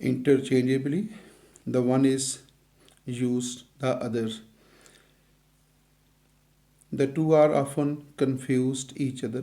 interchangeably. The one is used the other. The two are often confused each other.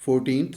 14th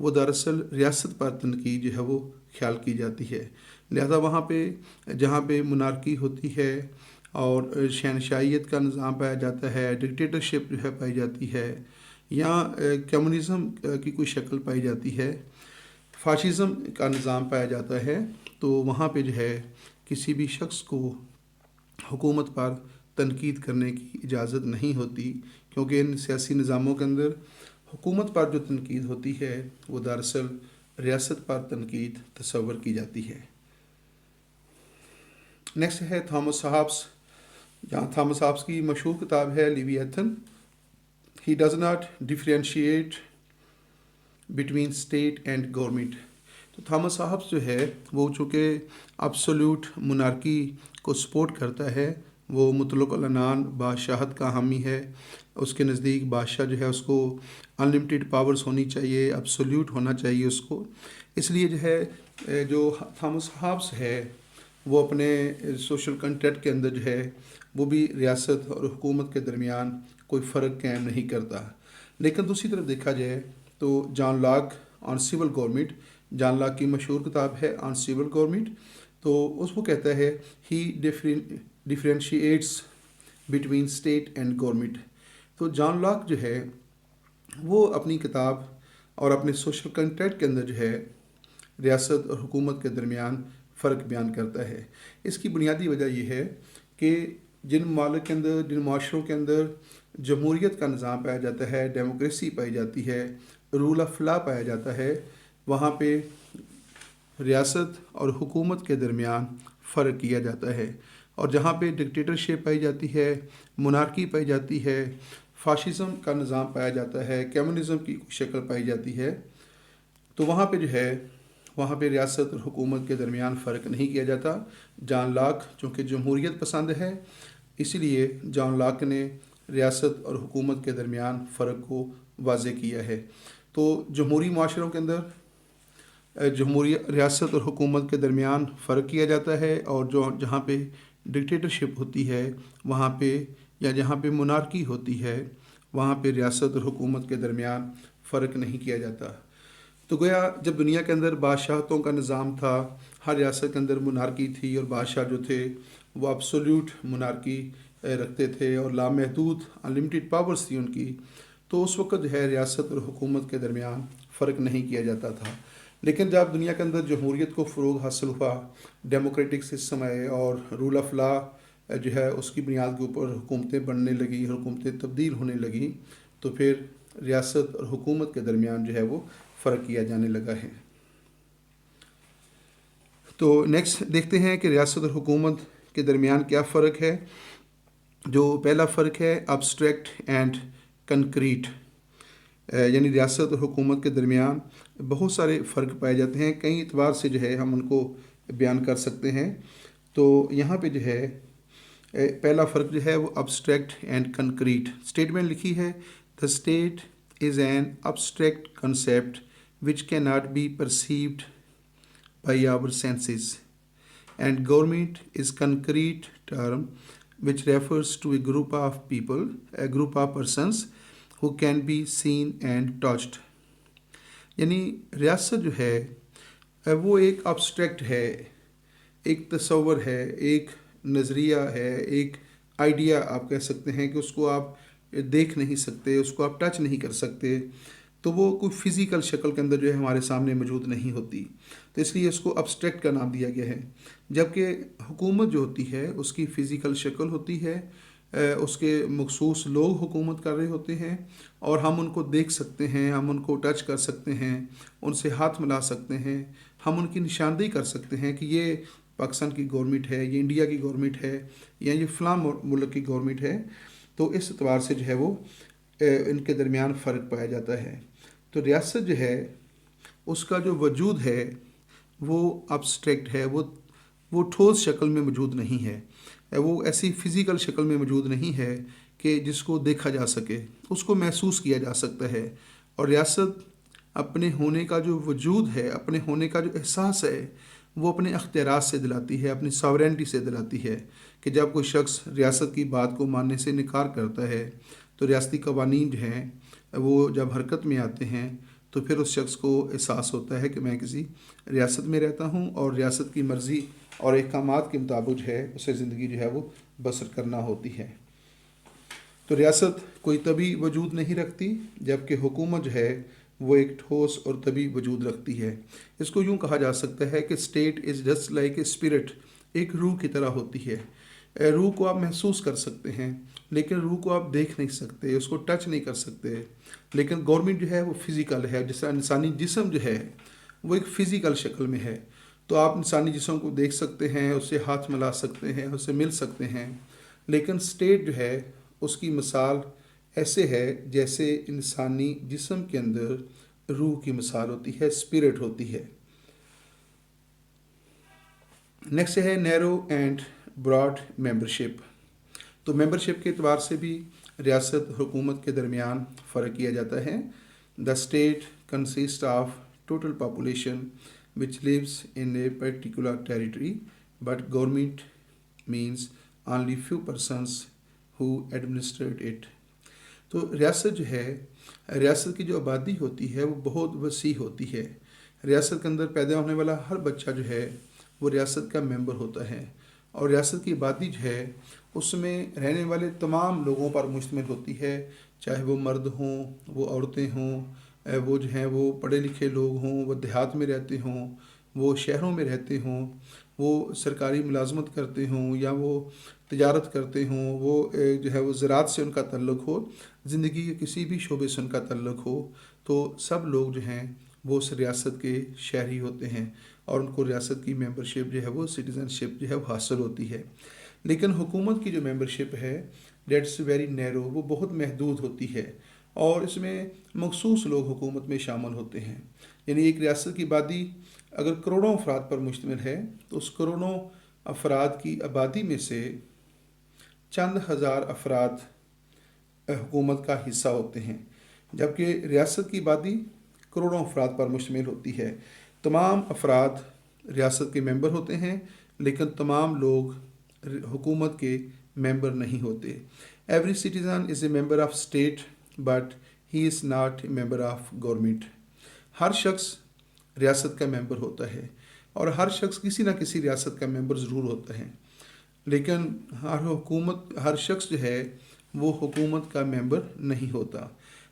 وہ دراصل ریاست پر تنقید جو ہے وہ خیال کی جاتی ہے. لہذا وہاں پہ جہاں پہ منارکی ہوتی ہے اور شہنشاہیت کا نظام پایا جاتا ہے، ڈکٹیٹرشپ جو ہے پائی جاتی ہے، یا کمیونزم کی کوئی شکل پائی جاتی ہے، فاشزم کا نظام پایا جاتا ہے، تو وہاں پہ جو ہے کسی بھی شخص کو حکومت پر تنقید کرنے کی اجازت نہیں ہوتی، کیونکہ ان سیاسی نظاموں کے اندر حکومت پر جو تنقید ہوتی ہے وہ دراصل ریاست پر تنقید تصور کی جاتی ہے. نیکسٹ ہے تھامس ہابس. جہاں تھامس ہابس کی مشہور کتاب ہے Leviathan. He does not differentiate between state and government. تو تھامس ہابس جو ہے وہ چونکہ ابسولوٹ منارکی کو سپورٹ کرتا ہے، وہ مطلق العنان بادشاہت کا حامی ہے. اس کے نزدیک بادشاہ جو ہے اس کو انلمیٹیڈ پاورز ہونی چاہیے، ابسولوٹ ہونا چاہیے اس کو. اس لیے جو ہے جو تھامس ہابس ہے وہ اپنے سوشل کنٹریکٹ کے اندر جو ہے وہ بھی ریاست اور حکومت کے درمیان کوئی فرق قائم نہیں کرتا. لیکن دوسری طرف دیکھا جائے تو John Locke on civil government, John Locke کی مشہور کتاب ہے آن سول گورنمنٹ، تو اس کو کہتا ہے he differentiates between state and government. تو جان لاک جو ہے وہ اپنی کتاب اور اپنے سوشل کنٹریکٹ کے اندر جو ہے ریاست اور حکومت کے درمیان فرق بیان کرتا ہے. اس کی بنیادی وجہ یہ ہے کہ جن ممالک کے اندر، جن معاشروں کے اندر جمہوریت کا نظام پایا جاتا ہے، ڈیموکریسی پائی جاتی ہے، رول آف لا پایا جاتا ہے، وہاں پہ ریاست اور حکومت کے درمیان فرق کیا جاتا ہے. اور جہاں پہ ڈکٹیٹرشپ پائی جاتی ہے، منارکی پائی جاتی ہے، فاشزم کا نظام پایا جاتا ہے، کمیونزم کی شکل پائی جاتی ہے، تو وہاں پہ جو ہے وہاں پہ ریاست اور حکومت کے درمیان فرق نہیں کیا جاتا. جان لاک چونکہ جمہوریت پسند ہے، اسی لیے جان لاک نے ریاست اور حکومت کے درمیان فرق کو واضح کیا ہے. تو جمہوری معاشروں کے اندر ریاست اور حکومت کے درمیان فرق کیا جاتا ہے، اور جہاں پہ ڈکٹیٹرشپ ہوتی ہے وہاں پہ، یا جہاں پہ منارکی ہوتی ہے وہاں پہ ریاست اور حکومت کے درمیان فرق نہیں کیا جاتا. تو گویا جب دنیا کے اندر بادشاہتوں کا نظام تھا، ہر ریاست کے اندر منارکی تھی، اور بادشاہ جو تھے وہ ابسولوٹ منارکی رکھتے تھے اور لامحدود انلمیٹیڈ پاورز تھی ان کی، تو اس وقت جو ہے ریاست اور حکومت کے درمیان فرق نہیں کیا جاتا تھا. لیکن جب دنیا کے اندر جمہوریت کو فروغ حاصل ہوا، ڈیموکریٹک سسٹم آئے، اور رول آف لا جو ہے اس کی بنیاد کے اوپر حکومتیں بننے لگیں، حکومتیں تبدیل ہونے لگیں، تو پھر ریاست اور حکومت کے درمیان جو ہے وہ فرق کیا جانے لگا ہے. تو نیکسٹ دیکھتے ہیں کہ ریاست اور حکومت کے درمیان کیا فرق ہے. جو پہلا فرق ہے ابسٹریکٹ اینڈ کنکریٹ، یعنی ریاست اور حکومت کے درمیان بہت سارے فرق پائے جاتے ہیں، کئی اعتبار سے جو ہے ہم ان کو بیان کر سکتے ہیں. تو یہاں پہ جو ہے پہلا فرق جو ہے وہ ابسٹریکٹ اینڈ کنکریٹ. اسٹیٹمنٹ لکھی ہے the state is an abstract concept which cannot be perceived by our senses, and government is concrete term which refers to a group of people, a group of persons who can be seen and touched. یعنی ریاست جو ہے وہ ایک abstract ہے، ایک تصور ہے، ایک نظریہ ہے، ایک آئیڈیا آپ کہہ سکتے ہیں کہ اس کو آپ دیکھ نہیں سکتے، اس کو آپ ٹچ نہیں کر سکتے، تو وہ کوئی فزیکل شکل کے اندر جو ہے ہمارے سامنے موجود نہیں ہوتی، تو اس لیے اس کو ابسٹریکٹ کا نام دیا گیا ہے. جبکہ حکومت جو ہوتی ہے اس کی فزیکل شکل ہوتی ہے، اس کے مخصوص لوگ حکومت کر رہے ہوتے ہیں، اور ہم ان کو دیکھ سکتے ہیں، ہم ان کو ٹچ کر سکتے ہیں، ان سے ہاتھ ملا سکتے ہیں، ہم ان کی نشاندہی کر سکتے ہیں کہ یہ پاکستان کی گورنمنٹ ہے، یہ انڈیا کی گورنمنٹ ہے، یا یہ فلاں ملک کی گورنمنٹ ہے. تو اس اعتبار سے جو ہے وہ ان کے درمیان فرق پایا جاتا ہے. تو ریاست جو ہے اس کا جو وجود ہے وہ ابسٹریکٹ ہے، وہ ٹھوس شکل میں موجود نہیں ہے، وہ ایسی فزیکل شکل میں موجود نہیں ہے کہ جس کو دیکھا جا سکے، اس کو محسوس کیا جا سکتا ہے. اور ریاست اپنے ہونے کا جو وجود ہے، اپنے ہونے کا جو احساس ہے، وہ اپنے اختیارات سے دلاتی ہے، اپنی ساورینٹی سے دلاتی ہے. کہ جب کوئی شخص ریاست کی بات کو ماننے سے انکار کرتا ہے تو ریاستی قوانین جو ہیں وہ جب حرکت میں آتے ہیں تو پھر اس شخص کو احساس ہوتا ہے کہ میں کسی ریاست میں رہتا ہوں اور ریاست کی مرضی اور احکامات کے مطابق جو ہے اسے زندگی جو ہے وہ بسر کرنا ہوتی ہے۔ تو ریاست کوئی طبی وجود نہیں رکھتی، جبکہ حکومت جو ہے وہ ایک ٹھوس اور طبی وجود رکھتی ہے۔ اس کو یوں کہا جا سکتا ہے کہ state is just like a spirit, ایک روح کی طرح ہوتی ہے۔ روح کو آپ محسوس کر سکتے ہیں، لیکن روح کو آپ دیکھ نہیں سکتے، اس کو ٹچ نہیں کر سکتے۔ لیکن گورنمنٹ جو ہے وہ فزیکل ہے، جس طرح انسانی جسم جو ہے وہ ایک فزیکل شکل میں ہے، تو آپ انسانی جسم کو دیکھ سکتے ہیں، اس سے ہاتھ ملا سکتے ہیں، اس سے مل سکتے ہیں۔ لیکن اسٹیٹ جو ہے اس کی مثال ایسے ہے جیسے انسانی جسم کے اندر روح کی مثال ہوتی ہے، اسپرٹ ہوتی ہے۔ نیکسٹ ہے نیرو اینڈ براڈ ممبرشپ۔ تو ممبرشپ کے اعتبار سے بھی ریاست حکومت کے درمیان فرق کیا جاتا ہے۔ The state consist of total population which lives in a particular territory, but government means only few persons who administered it۔ تو ریاست جو ہے، ریاست کی جو آبادی ہوتی ہے وہ بہت وسیع ہوتی ہے۔ ریاست کے اندر پیدا ہونے والا ہر بچہ جو ہے وہ ریاست کا ممبر ہوتا ہے، اور ریاست کی آبادی جو ہے اس میں رہنے والے تمام لوگوں پر مشتمل ہوتی ہے، چاہے وہ مرد ہوں، وہ عورتیں ہوں، وہ جو ہیں وہ پڑھے لکھے لوگ ہوں، وہ دیہات میں رہتے ہوں، وہ شہروں میں رہتے ہوں، وہ سرکاری ملازمت کرتے ہوں یا وہ تجارت کرتے ہوں، وہ جو ہے وہ زراعت سے ان کا تعلق ہو، زندگی کے کسی بھی شعبے سے ان کا تعلق ہو، تو سب لوگ جو ہیں وہ اس ریاست کے شہری ہوتے ہیں اور ان کو ریاست کی ممبرشپ جو ہے وہ سٹیزن شپ جو ہے وہ حاصل ہوتی ہے۔ لیکن حکومت کی جو ممبرشپ ہے دیٹس ویری نیرو، وہ بہت محدود ہوتی ہے، اور اس میں مخصوص لوگ حکومت میں شامل ہوتے ہیں۔ یعنی ایک ریاست کی آبادی اگر کروڑوں افراد پر مشتمل ہے تو اس کروڑوں افراد کی آبادی میں سے چند ہزار افراد حکومت کا حصہ ہوتے ہیں، جبکہ ریاست کی آبادی کروڑوں افراد پر مشتمل ہوتی ہے۔ تمام افراد ریاست کے ممبر ہوتے ہیں، لیکن تمام لوگ حکومت کے ممبر نہیں ہوتے۔ Every citizen is a member of state but he is not a member of government. ہر شخص ریاست کا ممبر ہوتا ہے، اور ہر شخص کسی نہ کسی ریاست کا ممبر ضرور ہوتا ہے، لیکن ہر شخص جو ہے وہ حکومت کا ممبر نہیں ہوتا۔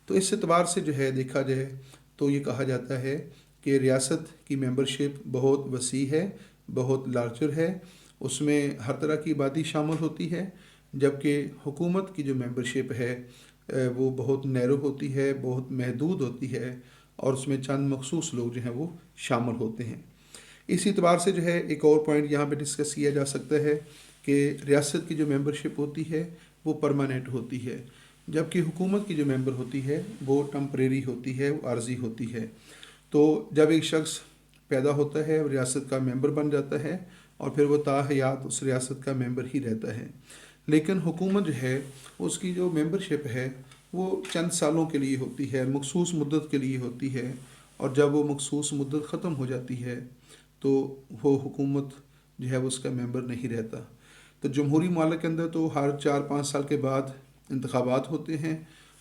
تو اس اعتبار سے جو ہے دیکھا جائے تو یہ کہا جاتا ہے کہ ریاست کی ممبرشپ بہت وسیع ہے، بہت لارجر ہے، اس میں ہر طرح کی آبادی شامل ہوتی ہے، جبکہ حکومت کی جو ممبرشپ ہے وہ بہت نیرو ہوتی ہے، بہت محدود ہوتی ہے، اور اس میں چند مخصوص لوگ جو ہیں وہ شامل ہوتے ہیں۔ اس اعتبار سے جو ہے ایک اور پوائنٹ یہاں پہ ڈسکس کیا جا سکتا ہے کہ ریاست کی جو ممبرشپ ہوتی ہے وہ پرماننٹ ہوتی ہے، جبکہ حکومت کی جو ممبر ہوتی ہے وہ ٹمپریری ہوتی ہے، وہ عارضی ہوتی ہے۔ تو جب ایک شخص پیدا ہوتا ہے اور ریاست کا ممبر بن جاتا ہے اور پھر وہ تا حیات اس ریاست کا ممبر ہی رہتا ہے، لیکن حکومت جو ہے اس کی جو ممبرشپ ہے وہ چند سالوں کے لیے ہوتی ہے، مخصوص مدت کے لیے ہوتی ہے، اور جب وہ مخصوص مدت ختم ہو جاتی ہے تو وہ حکومت جو ہے وہ اس کا ممبر نہیں رہتا۔ تو جمہوری ممالک کے اندر تو ہر 4-5 سال کے بعد انتخابات ہوتے ہیں،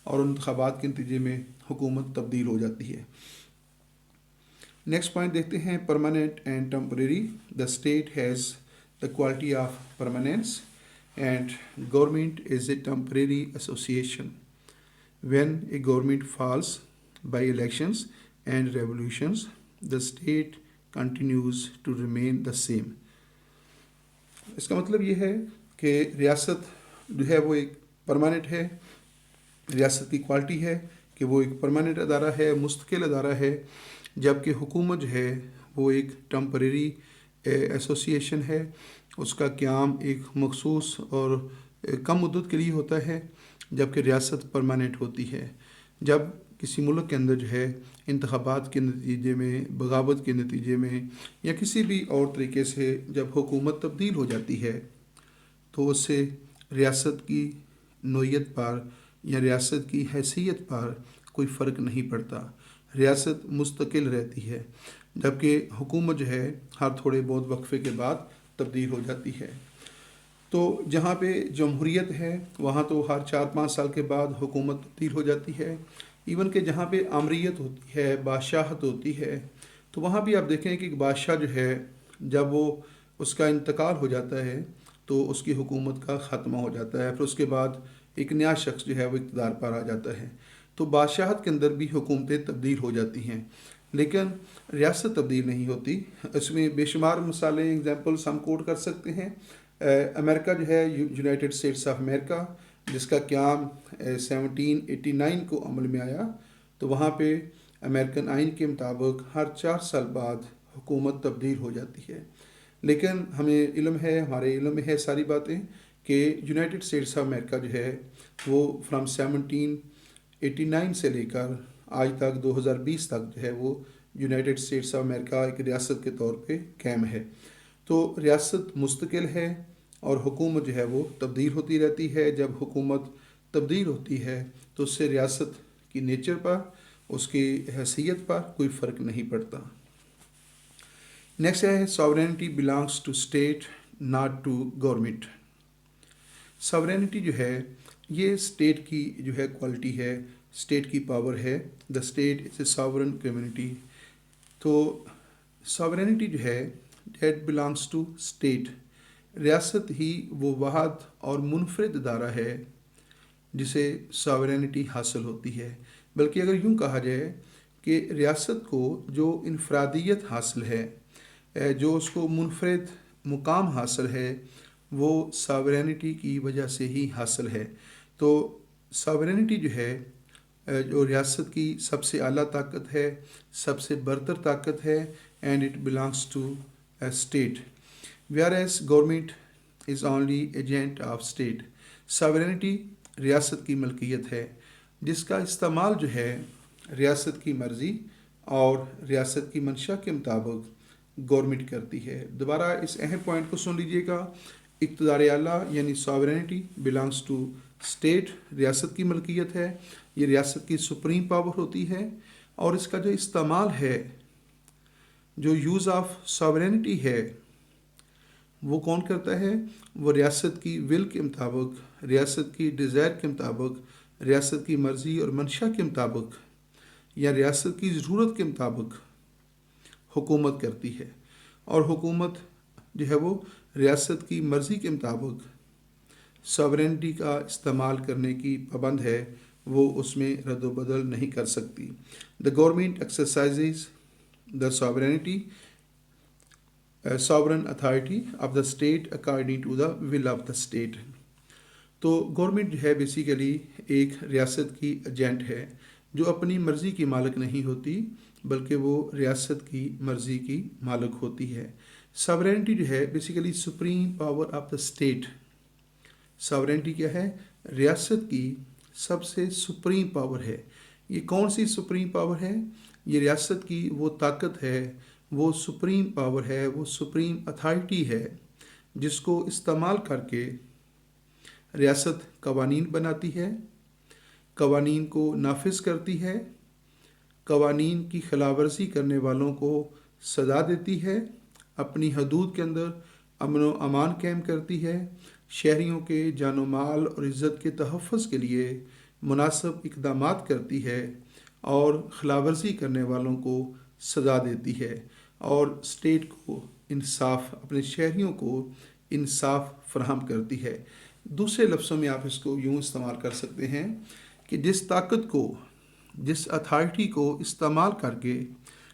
اور انتخابات کے نتیجے میں حکومت تبدیل ہو جاتی ہے۔ نیکسٹ پوائنٹ دیکھتے ہیں permanent and temporary. The state has the quality of permanence and government is a temporary association. When a government falls by elections and revolutions the state continues to remain the same. اس کا مطلب یہ ہے کہ ریاست جو ہے وہ ایک پرماننٹ ہے، ریاست کی کوالٹی ہے کہ وہ ایک پرماننٹ ادارہ ہے، مستقل ادارہ ہے، جبکہ حکومت جو ہے وہ ایک ٹمپریری ایسوسیشن ہے، اس کا قیام ایک مخصوص اور کم مدت کے لیے ہوتا ہے، جبکہ ریاست پرماننٹ ہوتی ہے۔ جب کسی ملک کے اندر جو ہے انتخابات کے نتیجے میں، بغاوت کے نتیجے میں، یا کسی بھی اور طریقے سے جب حکومت تبدیل ہو جاتی ہے تو اس سے ریاست کی نوعیت پر یا ریاست کی حیثیت پر کوئی فرق نہیں پڑتا، ریاست مستقل رہتی ہے، جبکہ حکومت جو ہے ہر تھوڑے بہت وقفے کے بعد تبدیل ہو جاتی ہے۔ تو جہاں پہ جمہوریت ہے وہاں تو ہر 4-5 سال کے بعد حکومت تبدیل ہو جاتی ہے، ایون کہ جہاں پہ آمریت ہوتی ہے، بادشاہت ہوتی ہے، تو وہاں بھی آپ دیکھیں کہ ایک بادشاہ جو ہے جب وہ اس کا انتقال ہو جاتا ہے تو اس کی حکومت کا خاتمہ ہو جاتا ہے، پھر اس کے بعد ایک نیا شخص جو ہے وہ اقتدار پر آ جاتا ہے. تو بادشاہت کے اندر بھی حکومتیں تبدیل ہو جاتی ہیں، لیکن ریاست تبدیل نہیں ہوتی. اس میں بے شمار مثالیں، ایگزامپلس ہم کوٹ کر سکتے ہیں. امریکہ جو ہے، یونائٹڈ اسٹیٹس آف امریکہ، جس کا قیام 1789 کو عمل میں آیا، تو وہاں پہ امریکن آئین کے مطابق ہر 4 سال بعد حکومت تبدیل ہو جاتی ہے. لیکن ہمیں علم ہے، ہمارے علم میں ہے ساری باتیں، کہ یونائٹڈ اسٹیٹس آف امریکہ جو ہے وہ فرام 1789 سے لے کر آج تک 2020 تک جو ہے وہ یونائٹڈ اسٹیٹس آف امریکہ ایک ریاست کے طور پہ قائم ہے. تو ریاست مستقل ہے اور حکومت جو ہے وہ تبدیل ہوتی رہتی ہے. جب حکومت تبدیل ہوتی ہے تو اس سے ریاست کی نیچر پر، اس کی حیثیت پر کوئی فرق نہیں پڑتا. نیکسٹ ہے sovereignty belongs to state not to government. Sovereignty جو ہے یہ اسٹیٹ کی جو ہے کوالٹی ہے، اسٹیٹ کی پاور ہے. The state is a sovereign community. تو ساورینٹی جو ہے دیٹ بلانگس ٹو اسٹیٹ، ریاست ہی وہ واحد اور منفرد ادارہ ہے جسے ساورینٹی حاصل ہوتی ہے. بلکہ اگر یوں کہا جائے کہ ریاست کو جو انفرادیت حاصل ہے، جو اس کو منفرد مقام حاصل ہے، وہ ساورینٹی کی وجہ سے ہی حاصل ہے. تو ساورینٹی جو ہے جو ریاست کی سب سے اعلیٰ طاقت ہے، سب سے برتر طاقت ہے، and it belongs to a state whereas government is only agent of state. Sovereignty ریاست کی ملکیت ہے جس کا استعمال جو ہے ریاست کی مرضی اور ریاست کی منشا کے مطابق گورنمنٹ کرتی ہے. دوبارہ اس اہم پوائنٹ کو سن لیجئے گا. اقتدار اعلیٰ یعنی ساورینٹی بلانگس ٹو اسٹیٹ، ریاست کی ملکیت ہے، یہ ریاست کی سپریم پاور ہوتی ہے. اور اس کا جو استعمال ہے، جو یوز آف ساورینٹی ہے، وہ کون کرتا ہے؟ وہ ریاست کی ول کے مطابق، ریاست کی ڈیزائر کے مطابق، ریاست کی مرضی اور منشا کے مطابق، یا ریاست کی ضرورت کے مطابق حکومت کرتی ہے. اور حکومت جو ہے وہ ریاست کی مرضی کے مطابق ساورینٹی کا استعمال کرنے کی پابند ہے، وہ اس میں رد و بدل نہیں کر سکتی. The government exercises the sovereignty sovereign authority of the state according to the will of the state. تو گورنمنٹ جو ہے بیسیکلی ایک ریاست کی ایجنٹ ہے جو اپنی مرضی کی مالک نہیں ہوتی، بلکہ وہ ریاست کی مرضی کی مالک ہوتی ہے. ساورینٹی جو ہے basically supreme power of the state. Sovereignty کیا ہے؟ ریاست کی سب سے سپریم پاور ہے. یہ کون سی سپریم پاور ہے؟ یہ ریاست کی وہ طاقت ہے، وہ سپریم پاور ہے، وہ سپریم اتھارٹی ہے جس کو استعمال کر کے ریاست قوانین بناتی ہے، قوانین کو نافذ کرتی ہے، قوانین کی خلاف ورزی کرنے والوں کو سزا دیتی ہے، اپنی حدود کے اندر امن و امان قائم کرتی ہے، شہریوں کے جان و مال اور عزت کے تحفظ کے لیے مناسب اقدامات کرتی ہے، اور خلاف ورزی کرنے والوں کو سزا دیتی ہے، اور اسٹیٹ کو انصاف، اپنے شہریوں کو انصاف فراہم کرتی ہے. دوسرے لفظوں میں آپ اس کو یوں استعمال کر سکتے ہیں کہ جس طاقت کو، جس اتھارٹی کو استعمال کر کے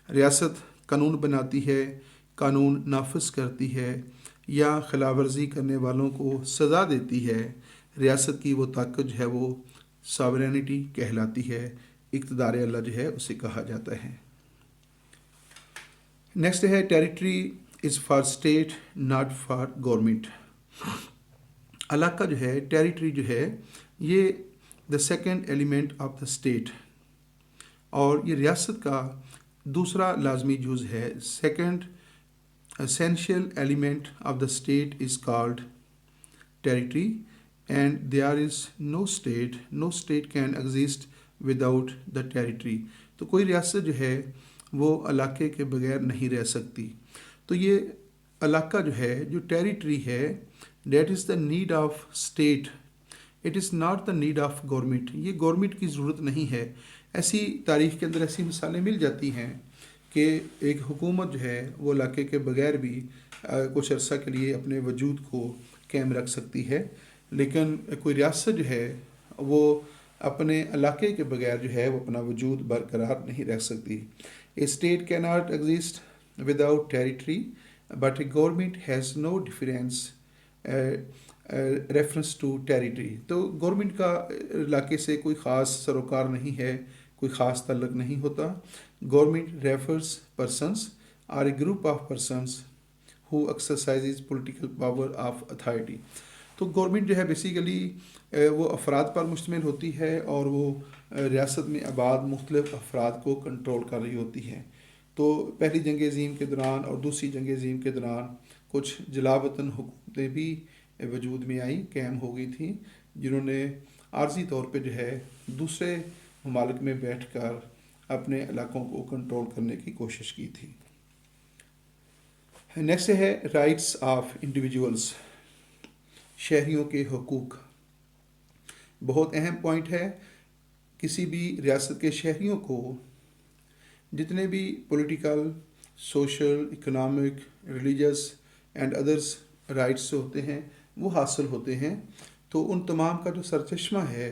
ریاست قانون بناتی ہے، قانون نافذ کرتی ہے، یا خلاف ورزی کرنے والوں کو سزا دیتی ہے، ریاست کی وہ طاقت جو ہے وہ ساورینٹی کہلاتی ہے. اقتدار اللہ جو ہے اسے کہا جاتا ہے. نیکسٹ ہے territory is for state not for government. علاقہ جو ہے، ٹیریٹری جو ہے، یہ the second element of the state, اور یہ ریاست کا دوسرا لازمی جز ہے. Second essential element of the state is called territory, and there is no state can exist without the territory. تو کوئی ریاست جو ہے وہ علاقے کے بغیر نہیں رہ سکتی. تو یہ علاقہ جو ہے، جو ٹیریٹری ہے، that is the need of state, it is not the need of government. یہ گورنمنٹ کی ضرورت نہیں ہے. ایسی تاریخ کے اندر ایسی مثالیں مل جاتی ہیں کہ ایک حکومت جو ہے وہ علاقے کے بغیر بھی کچھ عرصہ کے لیے اپنے وجود کو قائم رکھ سکتی ہے، لیکن کوئی ریاست جو ہے وہ اپنے علاقے کے بغیر جو ہے وہ اپنا وجود برقرار نہیں رکھ سکتی۔ A state can not exist without territory but a government has no difference reference to territory. تو گورنمنٹ کا علاقے سے کوئی خاص سروکار نہیں ہے، کوئی خاص تعلق نہیں ہوتا۔ Government refers persons or a group of persons who exercises political power of authority. تو گورنمنٹ جو ہے بیسیکلی وہ افراد پر مشتمل ہوتی ہے اور وہ ریاست میں آباد مختلف افراد کو کنٹرول کر رہی ہوتی ہے۔ تو پہلی جنگ عظیم کے دوران اور دوسری جنگ عظیم کے دوران کچھ جلا وطن حکومتیں بھی وجود میں آئیں، قائم ہو گئی تھیں، جنہوں نے عارضی طور پہ جو ہے دوسرے ممالک میں بیٹھ کر اپنے علاقوں کو کنٹرول کرنے کی کوشش کی تھی۔ نیکسٹ ہے رائٹس آف انڈیویجولز، شہریوں کے حقوق۔ بہت اہم پوائنٹ ہے۔ کسی بھی ریاست کے شہریوں کو جتنے بھی political, social, economic, religious and others rights ہوتے ہیں وہ حاصل ہوتے ہیں۔ تو ان تمام کا جو سرچشمہ ہے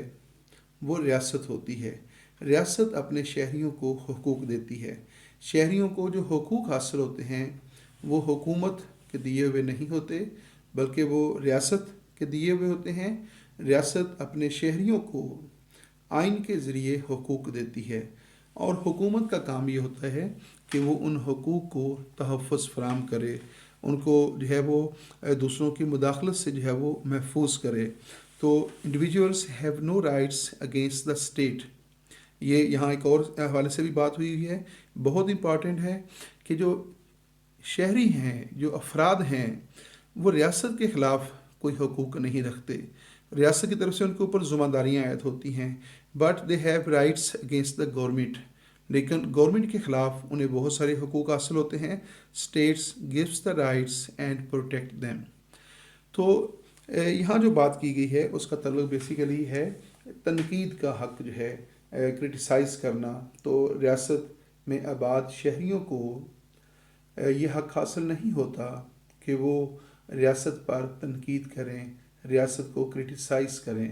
وہ ریاست ہوتی ہے۔ ریاست اپنے شہریوں کو حقوق دیتی ہے۔ شہریوں کو جو حقوق حاصل ہوتے ہیں وہ حکومت کے دیے ہوئے نہیں ہوتے، بلکہ وہ ریاست کے دیے ہوئے ہوتے ہیں۔ ریاست اپنے شہریوں کو آئین کے ذریعے حقوق دیتی ہے، اور حکومت کا کام یہ ہوتا ہے کہ وہ ان حقوق کو تحفظ فراہم کرے، ان کو جو ہے وہ دوسروں کی مداخلت سے جو ہے وہ محفوظ کرے۔ تو individuals have no rights against the state. یہ یہاں ایک اور حوالے سے بھی بات ہوئی ہوئی ہے، بہت امپارٹنٹ ہے کہ جو شہری ہیں، جو افراد ہیں، وہ ریاست کے خلاف کوئی حقوق نہیں رکھتے۔ ریاست کی طرف سے ان کے اوپر ذمہ داریاں عائد ہوتی ہیں، but they have rights against the government. لیکن گورنمنٹ کے خلاف انہیں بہت سارے حقوق حاصل ہوتے ہیں۔ States gives the rights and protect them. تو یہاں جو بات کی گئی ہے اس کا تعلق بیسیکلی ہے تنقید کا حق جو ہے، کرٹیسائز کرنا۔ تو ریاست میں آباد شہریوں کو یہ حق حاصل نہیں ہوتا کہ وہ ریاست پر تنقید کریں، ریاست کو کرٹیسائز کریں،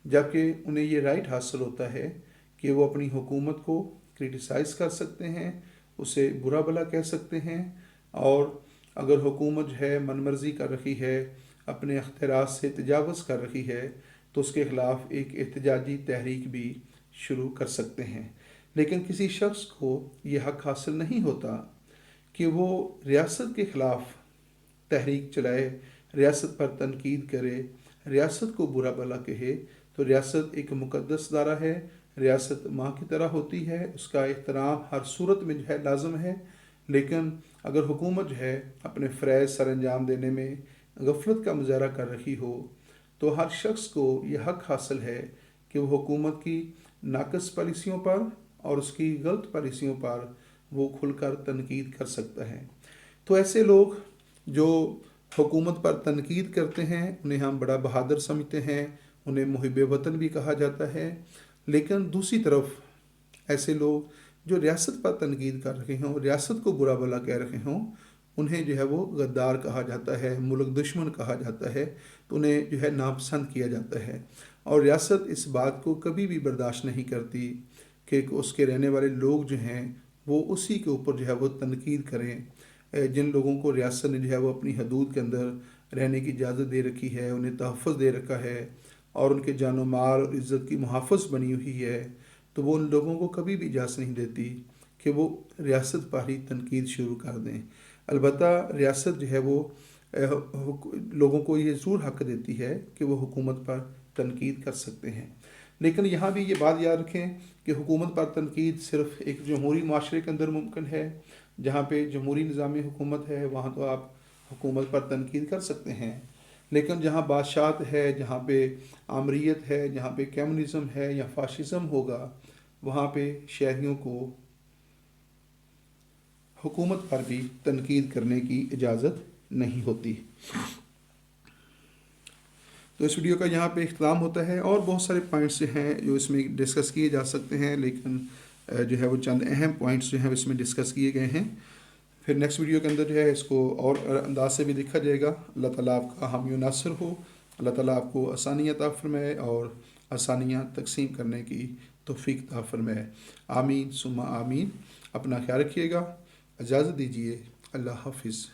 جبکہ انہیں یہ رائٹ حاصل ہوتا ہے کہ وہ اپنی حکومت کو کرٹیسائز کر سکتے ہیں، اسے برا بھلا کہہ سکتے ہیں، اور اگر حکومت جو ہے من مرضی کر رہی ہے، اپنے اختیارات سے تجاوز کر رہی ہے، تو اس کے خلاف ایک احتجاجی تحریک بھی شروع کر سکتے ہیں۔ لیکن کسی شخص کو یہ حق حاصل نہیں ہوتا کہ وہ ریاست کے خلاف تحریک چلائے، ریاست پر تنقید کرے، ریاست کو برا بھلا کہے۔ تو ریاست ایک مقدس ادارہ ہے، ریاست ماں کی طرح ہوتی ہے، اس کا احترام ہر صورت میں جو ہے لازم ہے۔ لیکن اگر حکومت جو ہے اپنے فرائض سر انجام دینے میں غفلت کا مظاہرہ کر رہی ہو، تو ہر شخص کو یہ حق حاصل ہے کہ وہ حکومت کی ناقص پالیسیوں پر اور اس کی غلط پالیسیوں پر وہ کھل کر تنقید کر سکتا ہے۔ تو ایسے لوگ جو حکومت پر تنقید کرتے ہیں انہیں ہم بڑا بہادر سمجھتے ہیں، انہیں محب وطن بھی کہا جاتا ہے۔ لیکن دوسری طرف ایسے لوگ جو ریاست پر تنقید کر رہے ہوں، ریاست کو برا بھلا کہہ رہے ہوں، انہیں جو ہے وہ غدار کہا جاتا ہے، ملک دشمن کہا جاتا ہے، تو انہیں جو ہے ناپسند کیا جاتا ہے۔ اور ریاست اس بات کو کبھی بھی برداشت نہیں کرتی کہ اس کے رہنے والے لوگ جو ہیں وہ اسی کے اوپر جو ہے وہ تنقید کریں۔ جن لوگوں کو ریاست نے جو ہے وہ اپنی حدود کے اندر رہنے کی اجازت دے رکھی ہے، انہیں تحفظ دے رکھا ہے اور ان کے جان و مال اور عزت کی محافظ بنی ہوئی ہے، تو وہ ان لوگوں کو کبھی بھی اجازت نہیں دیتی کہ وہ ریاست پر ہی تنقید شروع کر دیں۔ البتہ ریاست جو ہے وہ لوگوں کو یہ ضرور حق دیتی ہے کہ وہ حکومت پر تنقید کر سکتے ہیں۔ لیکن یہاں بھی یہ بات یاد رکھیں کہ حکومت پر تنقید صرف ایک جمہوری معاشرے کے اندر ممکن ہے۔ جہاں پہ جمہوری نظام حکومت ہے وہاں تو آپ حکومت پر تنقید کر سکتے ہیں، لیکن جہاں بادشاہت ہے، جہاں پہ آمریت ہے، جہاں پہ کمیونزم ہے یا فاشزم ہوگا، وہاں پہ شہریوں کو حکومت پر بھی تنقید کرنے کی اجازت نہیں ہوتی۔ تو اس ویڈیو کا یہاں پہ اختتام ہوتا ہے، اور بہت سارے پوائنٹس ہیں جو اس میں ڈسکس کیے جا سکتے ہیں، لیکن جو ہے وہ چند اہم پوائنٹس جو ہیں اس میں ڈسکس کیے گئے ہیں۔ پھر نیکسٹ ویڈیو کے اندر جو ہے اس کو اور انداز سے بھی دیکھا جائے گا۔ اللہ تعالیٰ آپ کا حامی و ناصر ہو، اللہ تعالیٰ آپ کو آسانیاں عطا فرمائے اور آسانیاں تقسیم کرنے کی توفیق عطا فرمائے۔ آمین ثم آمین۔ اپنا خیال رکھیے گا، اجازت دیجیے، اللہ حافظ۔